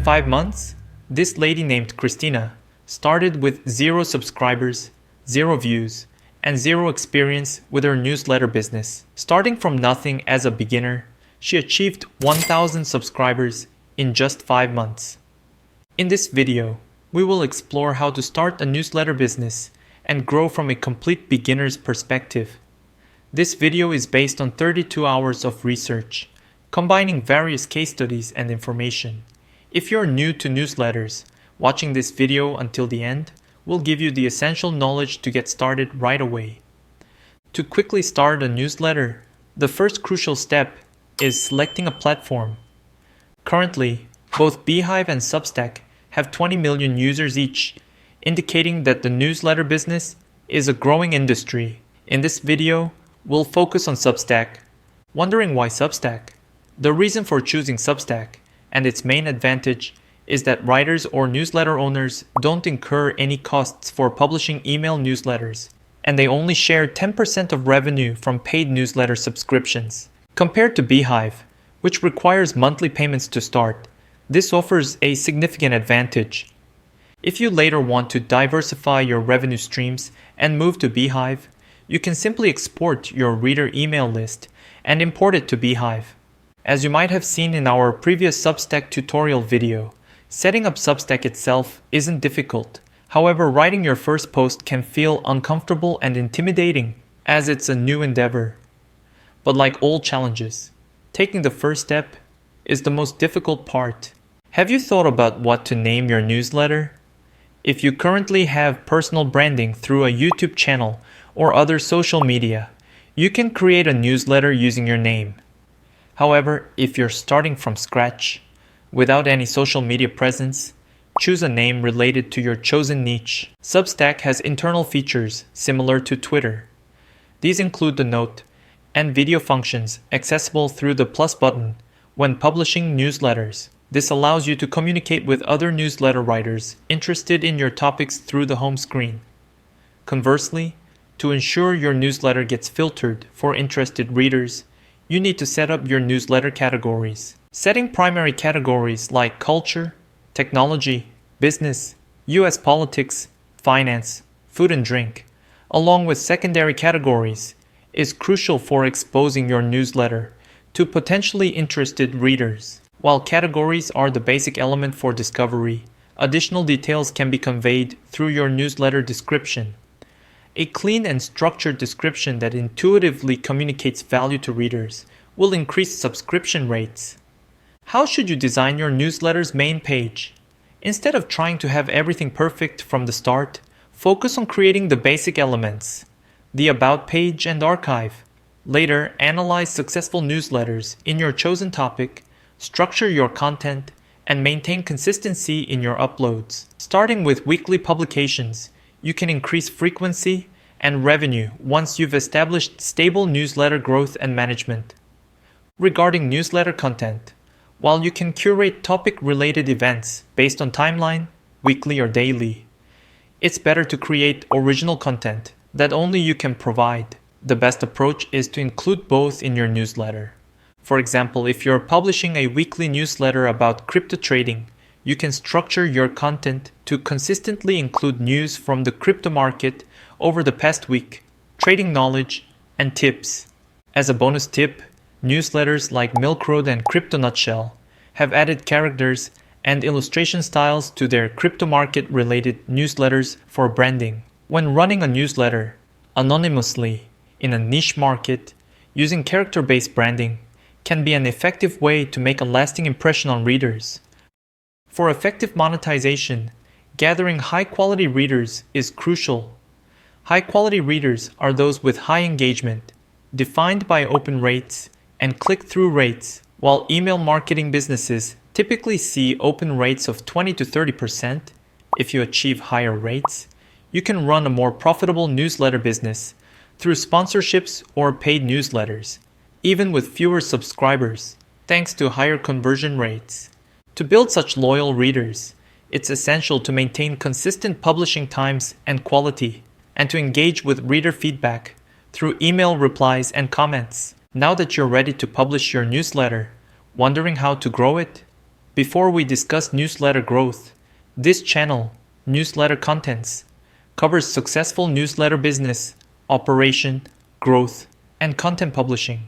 5 months, this lady named Christina started with 0 subscribers, 0 views, and 0 experience with her newsletter business. Starting from nothing as a beginner, she achieved 1,000 subscribers in just 5 months. In this video, we will explore how to start a newsletter business and grow from a complete beginner's perspective. This video is based on 32 hours of research, combining various case studies and information. If you're new to newsletters, watching this video until the end will give you the essential knowledge to get started right away. To quickly start a newsletter, the first crucial step is selecting a platform. Currently, both Beehive and Substack have 20 million users each, indicating that the newsletter business is a growing industry. In this video, we'll focus on Substack. Wondering why Substack? The reason for choosing Substack and its main advantage is that writers or newsletter owners don't incur any costs for publishing email newsletters, and they only share 10% of revenue from paid newsletter subscriptions. Compared to Beehive, which requires monthly payments to start, this offers a significant advantage. If you later want to diversify your revenue streams and move to Beehive, you can simply export your reader email list and import it to Beehive. As you might have seen in our previous Substack tutorial video, setting up Substack itself isn't difficult. However, writing your first post can feel uncomfortable and intimidating as it's a new endeavor. But like all challenges, taking the first step is the most difficult part. Have you thought about what to name your newsletter? If you currently have personal branding through a YouTube channel or other social media, you can create a newsletter using your name. However, if you're starting from scratch, without any social media presence, choose a name related to your chosen niche. Substack has internal features similar to Twitter. These include the note and video functions accessible through the plus button when publishing newsletters. This allows you to communicate with other newsletter writers interested in your topics through the home screen. Conversely, to ensure your newsletter gets filtered for interested readers, you need to set up your newsletter categories. Setting primary categories like culture, technology, business, US politics, finance, food and drink, along with secondary categories, is crucial for exposing your newsletter to potentially interested readers. While categories are the basic element for discovery, additional details can be conveyed through your newsletter description. A clean and structured description that intuitively communicates value to readers will increase subscription rates. How should you design your newsletter's main page? Instead of trying to have everything perfect from the start, focus on creating the basic elements, the About page and archive. Later, analyze successful newsletters in your chosen topic, structure your content, and maintain consistency in your uploads. Starting with weekly publications, you can increase frequency and revenue once you've established stable newsletter growth and management. Regarding newsletter content, while you can curate topic-related events based on timeline, weekly or daily, it's better to create original content that only you can provide. The best approach is to include both in your newsletter. For example, if you're publishing a weekly newsletter about crypto trading, you can structure your content to consistently include news from the crypto market over the past week, trading knowledge, and tips. As a bonus tip, newsletters like Milk Road and Crypto Nutshell have added characters and illustration styles to their crypto market related newsletters for branding. When running a newsletter anonymously in a niche market, using character-based branding can be an effective way to make a lasting impression on readers. For effective monetization, gathering high-quality readers is crucial. High-quality readers are those with high engagement, defined by open rates and click-through rates, while email marketing businesses typically see open rates of 20 to 30%. If you achieve higher rates, you can run a more profitable newsletter business through sponsorships or paid newsletters, even with fewer subscribers, thanks to higher conversion rates. To build such loyal readers, it's essential to maintain consistent publishing times and quality, and to engage with reader feedback through email replies and comments. Now that you're ready to publish your newsletter, wondering how to grow it? Before we discuss newsletter growth, this channel, Newsletter Contents, covers successful newsletter business, operation, growth, and content publishing.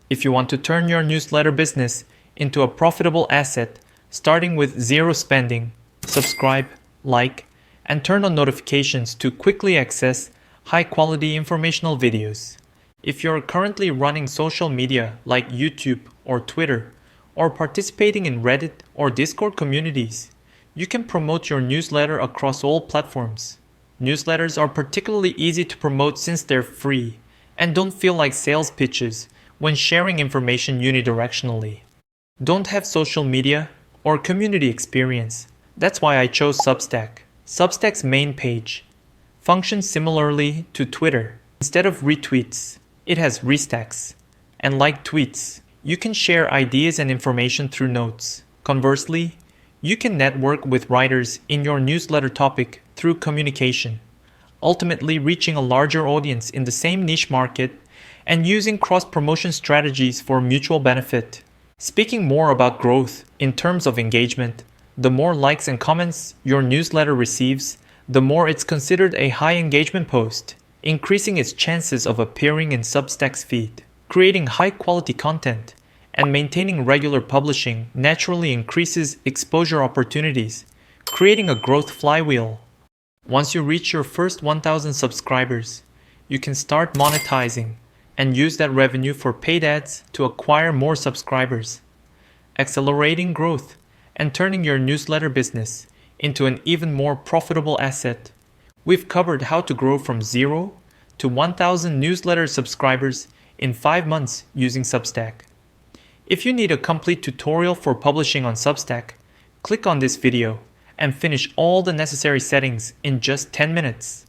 If you want to turn your newsletter business into a profitable asset, starting with zero spending, subscribe, like, and turn on notifications to quickly access high-quality informational videos. If you're currently running social media like YouTube or Twitter, or participating in Reddit or Discord communities, you can promote your newsletter across all platforms. Newsletters are particularly easy to promote since they're free and don't feel like sales pitches when sharing information unidirectionally. Don't have social media or community experience? That's why I chose Substack. Substack's main page functions similarly to Twitter. Instead of retweets, it has restacks. And like tweets, you can share ideas and information through notes. Conversely, you can network with writers in your newsletter topic through communication, ultimately reaching a larger audience in the same niche market and using cross-promotion strategies for mutual benefit. Speaking more about growth in terms of engagement, the more likes and comments your newsletter receives, the more it's considered a high engagement post, increasing its chances of appearing in Substack's feed. Creating high-quality content and maintaining regular publishing naturally increases exposure opportunities, creating a growth flywheel. Once you reach your first 1,000 subscribers, you can start monetizing and use that revenue for paid ads to acquire more subscribers, accelerating growth and turning your newsletter business into an even more profitable asset. We've covered how to grow from 0 to 1,000 newsletter subscribers in 5 months using Substack. If you need a complete tutorial for publishing on Substack, click on this video and finish all the necessary settings in just 10 minutes.